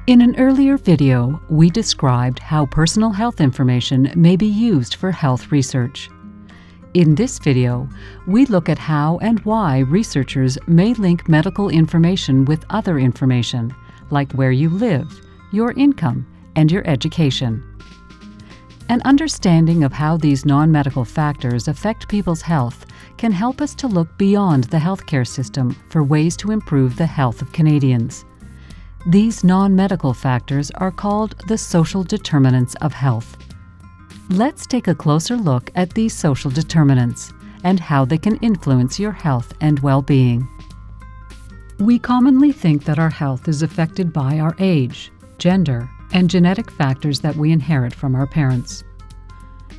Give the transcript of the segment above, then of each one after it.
In an earlier video, we described how personal health information may be used for health research. In this video, we look at how and why researchers may link medical information with other information, like where you live, your income, and your education. An understanding of how these non-medical factors affect people's health can help us to look beyond the healthcare system for ways to improve the health of Canadians. These non-medical factors are called the social determinants of health. Let's take a closer look at these social determinants and how they can influence your health and well-being. We commonly think that our health is affected by our age, gender, and genetic factors that we inherit from our parents.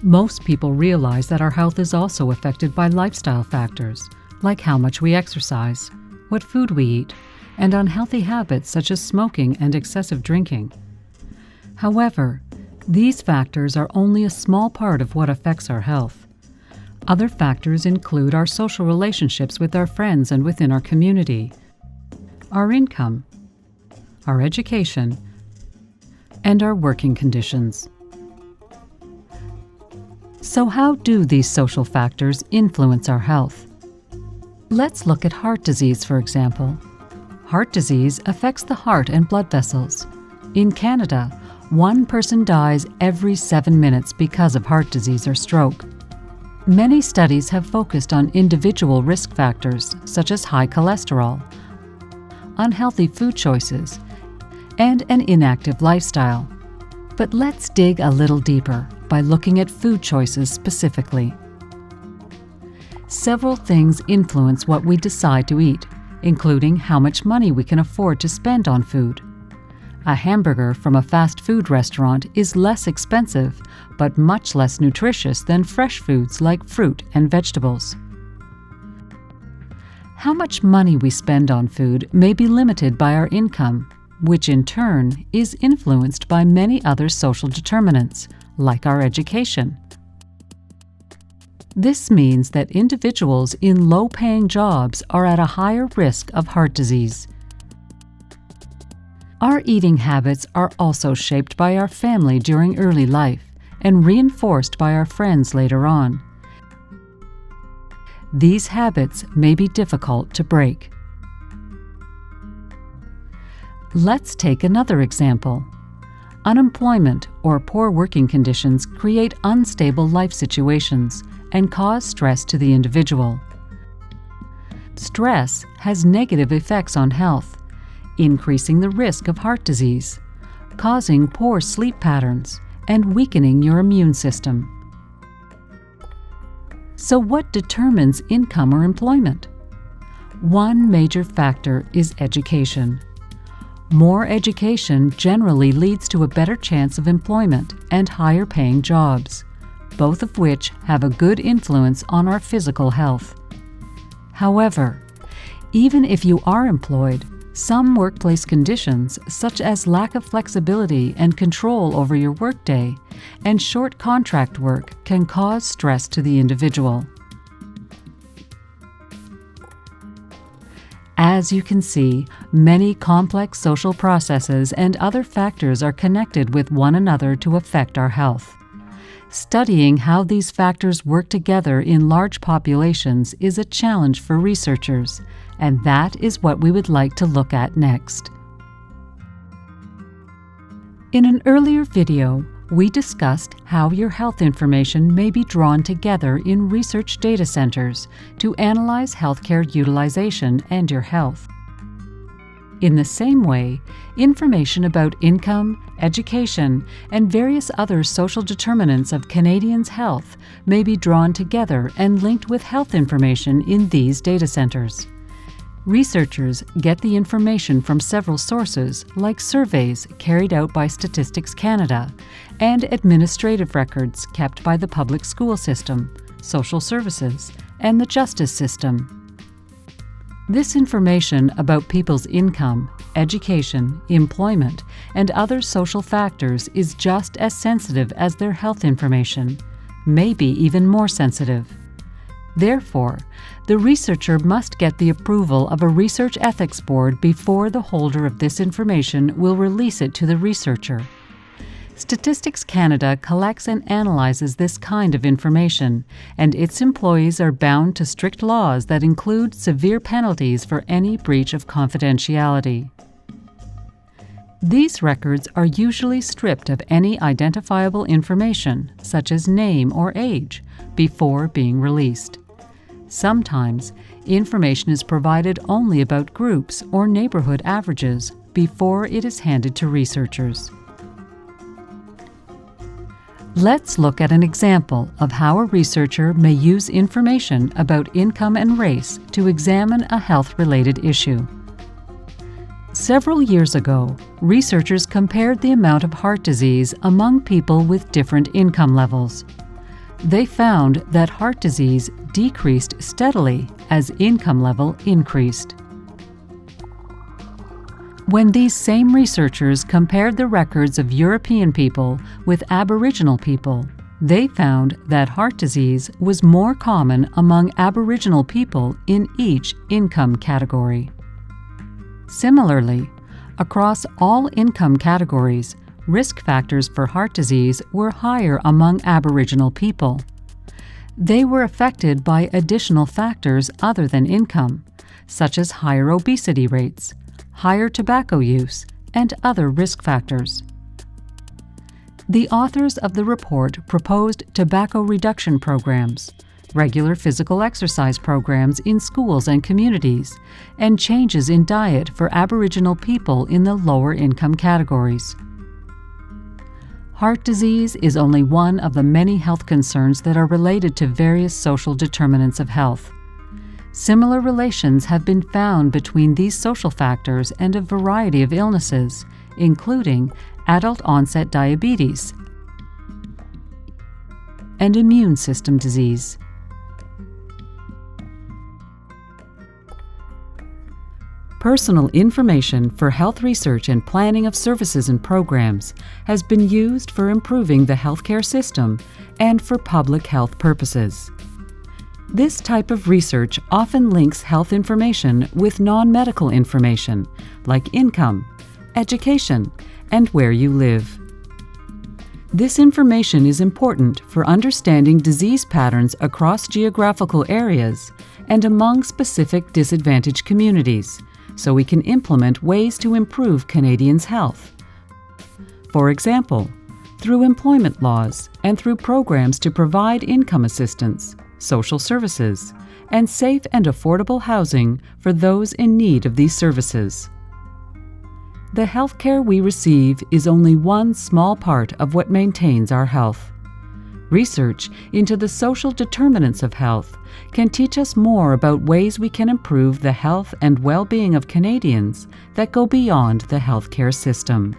Most people realize that our health is also affected by lifestyle factors, like how much we exercise, what food we eat, and unhealthy habits such as smoking and excessive drinking. However, these factors are only a small part of what affects our health. Other factors include our social relationships with our friends and within our community, our income, our education, and our working conditions. So how do these social factors influence our health? Let's look at heart disease, for example. Heart disease affects the heart and blood vessels. In Canada, one person dies every 7 minutes because of heart disease or stroke. Many studies have focused on individual risk factors such as high cholesterol, unhealthy food choices, and an inactive lifestyle. But let's dig a little deeper by looking at food choices specifically. Several things influence what we decide to eat, including how much money we can afford to spend on food. A hamburger from a fast food restaurant is less expensive, but much less nutritious than fresh foods like fruit and vegetables. How much money we spend on food may be limited by our income, which in turn is influenced by many other social determinants, like our education. This means that individuals in low-paying jobs are at a higher risk of heart disease. Our eating habits are also shaped by our family during early life and reinforced by our friends later on. These habits may be difficult to break. Let's take another example. Unemployment or poor working conditions create unstable life situations and cause stress to the individual. Stress has negative effects on health, increasing the risk of heart disease, causing poor sleep patterns, and weakening your immune system. So what determines income or employment? One major factor is education. More education generally leads to a better chance of employment and higher paying jobs, both of which have a good influence on our physical health. However, even if you are employed, some workplace conditions, such as lack of flexibility and control over your workday, and short contract work can cause stress to the individual. As you can see, many complex social processes and other factors are connected with one another to affect our health. Studying how these factors work together in large populations is a challenge for researchers, and that is what we would like to look at next. In an earlier video, we discussed how your health information may be drawn together in research data centers to analyze healthcare utilization and your health. In the same way, information about income, education, and various other social determinants of Canadians' health may be drawn together and linked with health information in these data centers. Researchers get the information from several sources, like surveys carried out by Statistics Canada and administrative records kept by the public school system, social services, and the justice system. This information about people's income, education, employment, and other social factors is just as sensitive as their health information, maybe even more sensitive. Therefore, the researcher must get the approval of a research ethics board before the holder of this information will release it to the researcher. Statistics Canada collects and analyzes this kind of information, and its employees are bound to strict laws that include severe penalties for any breach of confidentiality. These records are usually stripped of any identifiable information, such as name or age, before being released. Sometimes, information is provided only about groups or neighborhood averages before it is handed to researchers. Let's look at an example of how a researcher may use information about income and race to examine a health-related issue. Several years ago, researchers compared the amount of heart disease among people with different income levels. They found that heart disease decreased steadily as income level increased. When these same researchers compared the records of European people with Aboriginal people, they found that heart disease was more common among Aboriginal people in each income category. Similarly, across all income categories, risk factors for heart disease were higher among Aboriginal people. They were affected by additional factors other than income, such as higher obesity rates, higher tobacco use, and other risk factors. The authors of the report proposed tobacco reduction programs, regular physical exercise programs in schools and communities, and changes in diet for Aboriginal people in the lower income categories. Heart disease is only one of the many health concerns that are related to various social determinants of health. Similar relations have been found between these social factors and a variety of illnesses, including adult-onset diabetes and immune system disease. Personal information for health research and planning of services and programs has been used for improving the healthcare system and for public health purposes. This type of research often links health information with non-medical information, like income, education, and where you live. This information is important for understanding disease patterns across geographical areas and among specific disadvantaged communities, so we can implement ways to improve Canadians' health. For example, through employment laws and through programs to provide income assistance, social services, and safe and affordable housing for those in need of these services. The healthcare we receive is only one small part of what maintains our health. Research into the social determinants of health can teach us more about ways we can improve the health and well-being of Canadians that go beyond the healthcare system.